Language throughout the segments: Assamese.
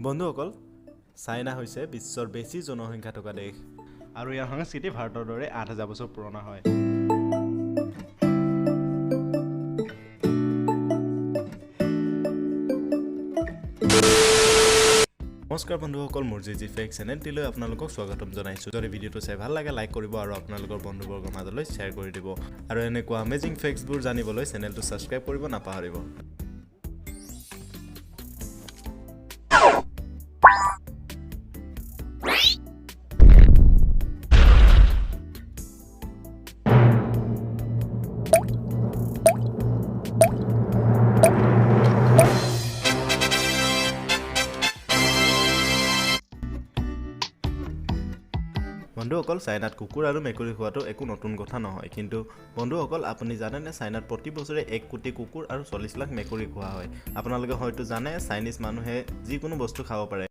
বন্ধুসকল, চাইনা হৈছে বিশ্বৰ বেছি জনসংখ্যা থকা দেশ আৰু ইয়াৰ সংস্কৃতি ভাৰতৰ দৰে ৮,০০০ বছৰ পুৰণা হয়। নমস্কাৰ বন্ধুসকল, মোৰ জি ফেক্ট চেনেলটিলৈ আপোনালোকক স্বাগতম জনাইছোঁ। যদি ভিডিঅ'টো চাই ভাল লাগে লাইক কৰিব আৰু আপোনালোকৰ বন্ধুবৰ্গৰ মাজলৈ শ্বেয়াৰ কৰি দিব আৰু এনেকুৱা আমেজিং ফেক্টছবোৰ জানিবলৈ চেনেলটো ছাবস্ক্ৰাইব কৰিব নাপাহৰিব। বন্ধুসকল, চাইনাত কুকুৰ আৰু মেকুৰী খোৱাটো একো নতুন কথা নহয়। কিন্তু বন্ধুসকল, আপুনি জানেনে চাইনাত প্ৰতি বছৰে 1 কোটি কুকুৰ আৰু 40 লাখ মেকুৰী খোৱা হয়। আপোনালোকে হয়তো জানে চাইনিজ মানুহে যিকোনো বস্তু খাব পাৰে,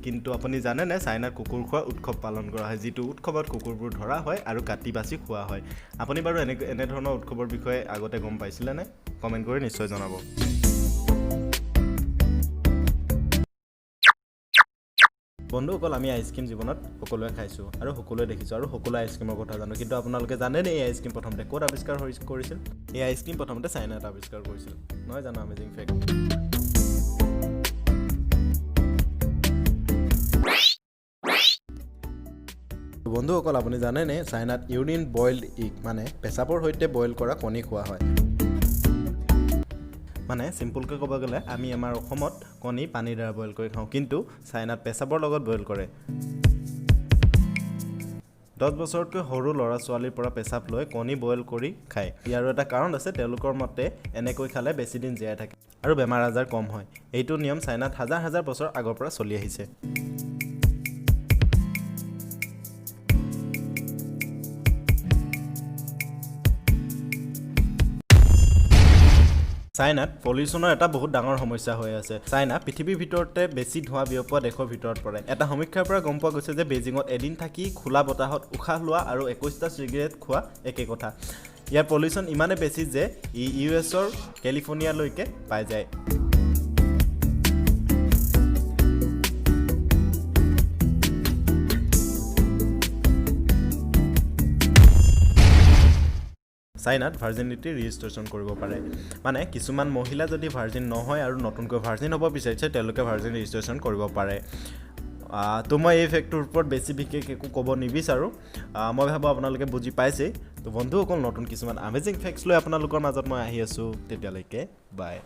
কিন্তু আপুনি জানেনে চাইনাত কুকুৰ খোৱাৰ উৎসৱ পালন কৰা হয়, যিটো উৎসৱত কুকুৰবোৰ ধৰা হয় আৰু কাটি বাছি খোৱা হয়। আপুনি বাৰু এনেধৰণৰ উৎসৱৰ বিষয়ে আগতে গম পাইছিলেনে? কমেণ্ট কৰি নিশ্চয় জনাব। বন্ধুসকল, আমি আইচক্ৰীম জীৱনত সকলোৱে খাইছোঁ আৰু সকলোৱে দেখিছোঁ আৰু সকলোৱে আইচক্ৰীমৰ কথা জানো। কিন্তু আপোনালোকে জানেনে এই আইচক্ৰীম প্ৰথমতে ক'ত আৱিষ্কাৰ কৰিছিল? এই আইচক্ৰীম প্ৰথমতে চাইনাত আৱিষ্কাৰ কৰিছিল। নহয় জানো আমেজিং ফেক্ট? বন্ধুসকল, আপুনি জানেনে চাইনাত ইউৰিন বইল্ড ইগ মানে পেচাবৰ সৈতে বইল কৰা কণী খোৱা হয়। মানে চিম্পুলকৈ ক'ব গ'লে আমি আমাৰ অসমত কণী পানীৰ দ্বাৰা বইল কৰি খাওঁ, কিন্তু চাইনাত পেচাবৰ লগত বইল কৰে। 10 বছৰতকৈ সৰু ল'ৰা ছোৱালীৰ পৰা পেচাব লৈ কণী বইল কৰি খায়। ইয়াৰো এটা কাৰণ আছে, তেওঁলোকৰ মতে এনেকৈ খালে বেছি দিন জীয়াই থাকে আৰু বেমাৰ আজাৰ কম হয়। এইটো নিয়ম চাইনাত হাজাৰ হাজাৰ বছৰ আগৰ পৰা চলি আহিছে। চাইনাত পলিউশ্যনৰ এটা বহুত ডাঙৰ সমস্যা হৈ আছে। চাইনা পৃথিৱীৰ ভিতৰতে বেছি ধোঁৱা বিয়পোৱা দেশৰ ভিতৰত পৰে। এটা সমীক্ষাৰ পৰা গম পোৱা গৈছে যে বেইজিঙত এদিন থাকি খোলা বতাহত উশাহ লোৱা আৰু 21টা চিগাৰেট খোৱা একে কথা। ইয়াৰ পলিউশ্যন ইমানেই বেছি যে US-ৰ কেলিফৰ্ণিয়ালৈকে পাই যায়। চাইনাত ভাৰ্জিনিটি ৰেজিষ্ট্ৰেশ্যন কৰিব পাৰে। মানে কিছুমান মহিলা যদি ভাৰ্জিন নহয় আৰু নতুনকৈ ভাৰ্জিন হ'ব বিচাৰিছে, তেওঁলোকে ভাৰ্জিন ৰেজিষ্ট্ৰেশ্যন কৰিব পাৰে। তো মই এই ফেক্টটোৰ ওপৰত বেছি বিশেষ একো ক'ব নিবিচাৰোঁ। মই ভাবোঁ আপোনালোকে বুজি পাইছেই। তো বন্ধুসকল, নতুন কিছুমান আমেজিং ফেক্টছ লৈ আপোনালোকৰ মাজত মই আহি আছোঁ। তেতিয়ালৈকে বাই।